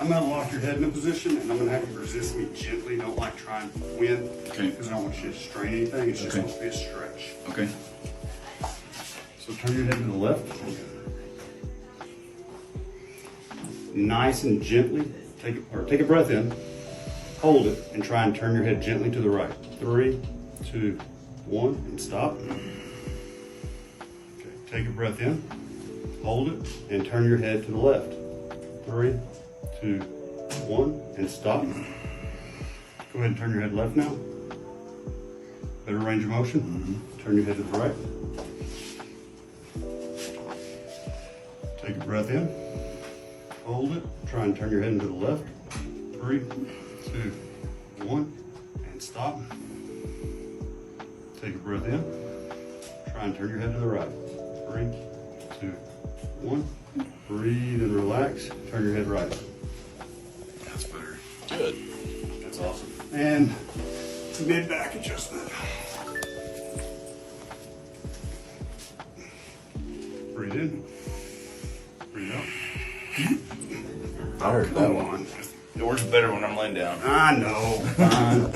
I'm gonna lock your head in a position, and I'm gonna have you resist me gently. Don't like try and win, Okay. because I don't want you to strain anything. It's just Okay. supposed to be a stretch. Okay. So turn your head to the left. Nice and gently, take a breath in, hold it, and try and turn your head gently to the right. 3, 2, 1, and stop. Okay, take a breath in, hold it, and turn your head to the left. 3, 2, 1, and stop. Go ahead and turn your head left now. Better range of motion. Turn your head to the right. Take a breath in. Hold it. Try and turn your head into the left. 3, 2, 1, and stop. Take a breath in. Try and turn your head to the right. 3, 2, 1. Breathe and relax. Turn your head right. That's better. Good. That's awesome. And mid back adjustment. Breathe in. Breathe out. I heard that Come one. on. It works better when I'm laying down. I know.